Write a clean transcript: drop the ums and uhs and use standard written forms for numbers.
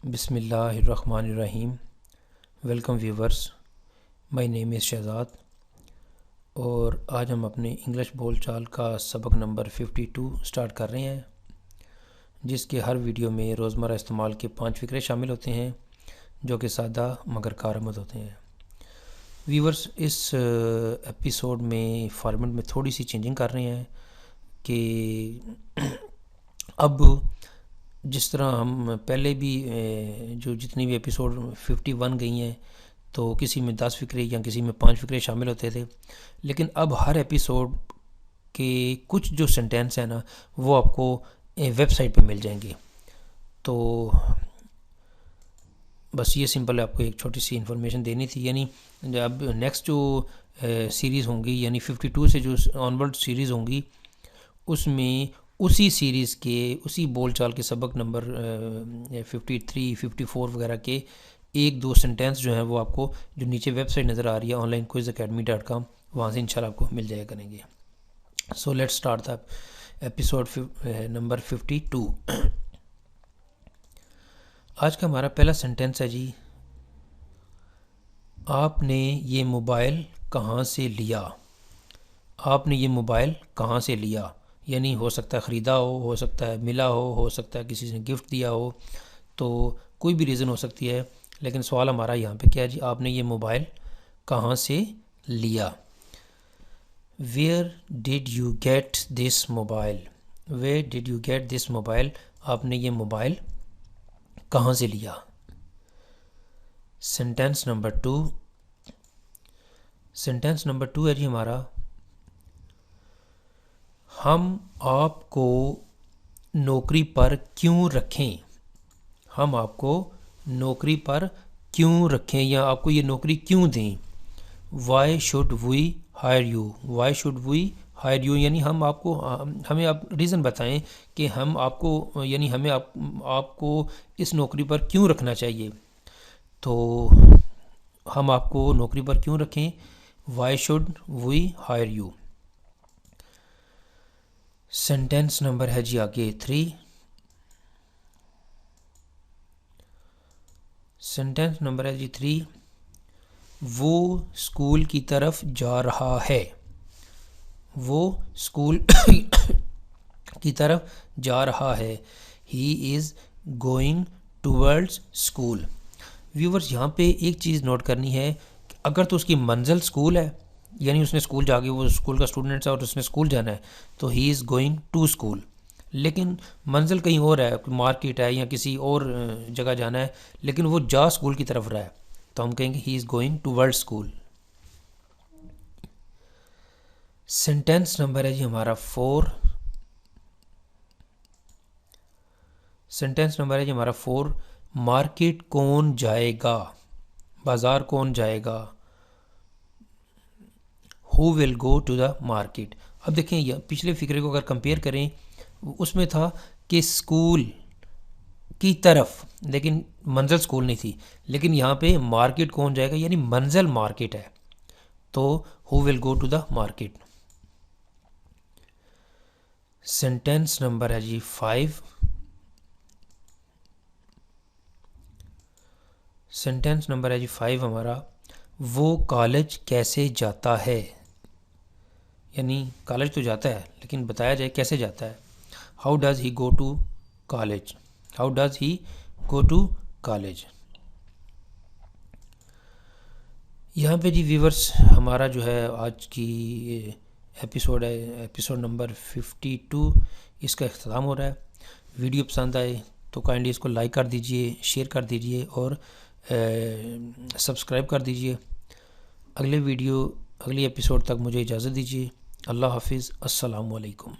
बिस्मिल्लाहिर्रहमानिर्रहीम। Welcome viewers, my name is Shahzad और आज हम अपने इंग्लिश बोलचाल का सबक नंबर 52 स्टार्ट कर रहे हैं, जिसके हर वीडियो में रोज़मर्रा इस्तेमाल के 5 फ़िक्रे शामिल होते हैं जो कि सादा मगर कारआमद होते हैं। व्यूवर्स, इस एपिसोड में फॉर्मेट में थोड़ी सी चेंजिंग कर रहे हैं कि अब जिस तरह हम पहले भी जो जितनी भी एपिसोड 51 गई हैं तो किसी में 10 फ़िक्रे या किसी में 5 फ़िक्रे शामिल होते थे, लेकिन अब हर एपिसोड के कुछ जो सेंटेंस हैं ना वो आपको वेबसाइट पे मिल जाएंगे। तो बस ये सिंपल आपको एक छोटी सी इन्फॉर्मेशन देनी थी। यानी अब नेक्स्ट जो सीरीज़ होंगी, यानी 52 से जो ऑनवर्ड सीरीज़ होंगी, उसमें उसी सीरीज़ के उसी बोलचाल के सबक नंबर 53, 54 वगैरह के एक दो सेंटेंस जो हैं वो आपको जो नीचे वेबसाइट नज़र आ रही है onlinequizacademy.com, वहाँ से इंशाल्लाह आपको मिल जाया करेंगे। So let's start the episode number 52। आज का हमारा पहला सेंटेंस है जी, आपने ये मोबाइल कहाँ से लिया। आपने ये मोबाइल कहाँ से लिया, यानी हो सकता है ख़रीदा हो सकता है मिला हो सकता है किसी ने गिफ्ट दिया हो, तो कोई भी रीज़न हो सकती है। लेकिन सवाल हमारा यहाँ पे क्या है जी, आपने ये मोबाइल कहाँ से लिया। Where did you get this mobile. Where did you get this mobile, आपने ये मोबाइल कहाँ से लिया। Sentence number 2। सेंटेंस नंबर 2 है जी हमारा, हम आपको नौकरी पर क्यों रखें। हम आपको नौकरी पर क्यों रखें या आपको ये नौकरी क्यों दें। Why should we hire you. Why should we hire you, यानी हम आपको हमें आप रीज़न बताएं कि हम आपको यानी हमें आपको इस नौकरी पर क्यों रखना चाहिए। तो हम आपको नौकरी पर क्यों रखें, why should we hire you. Sentence number है जी आगे 3। सेंटेंस नंबर है जी 3, वो स्कूल की तरफ जा रहा है। वो स्कूल की तरफ जा रहा है। ही is going towards school. Viewers, यहाँ पे एक चीज़ नोट करनी है कि अगर तो उसकी मंजिल स्कूल है, यानी उसने स्कूल जाके वो स्कूल का स्टूडेंट है और उसने स्कूल जाना है, तो he is going to school. लेकिन मंजिल कहीं और है, मार्केट है या किसी और जगह जाना है, लेकिन वो जा स्कूल की तरफ रहा है, तो हम कहेंगे ही is going towards school. Sentence number है जी हमारा 4। सेंटेंस नंबर है जी हमारा 4, मार्केट कौन जाएगा। बाज़ार कौन जाएगा। Who will go to the market. अब देखें, यह पिछले फिक्रे को अगर कंपेयर करें, उसमें था कि स्कूल की तरफ, लेकिन मंजिल स्कूल नहीं थी। लेकिन यहाँ पे मार्केट कौन जाएगा, यानी मंजिल मार्केट है, तो who will go to the market. Sentence number है जी 5। सेंटेंस नंबर है जी 5 हमारा, वो कॉलेज कैसे जाता है। यानी कॉलेज तो जाता है, लेकिन बताया जाए कैसे जाता है। How does he go to college. How does he go to college. यहाँ पे जी व्यूवर्स, हमारा जो है आज की एपिसोड है एपिसोड नंबर 52, इसका अख्ताम हो रहा है। वीडियो पसंद आए तो काइंडली इसको लाइक कर दीजिए, शेयर कर दीजिए और सब्सक्राइब कर दीजिए। अगले एपिसोड तक मुझे इजाज़त दीजिए। अल्लाह हाफिज़। अस्सलामु अलैकुम।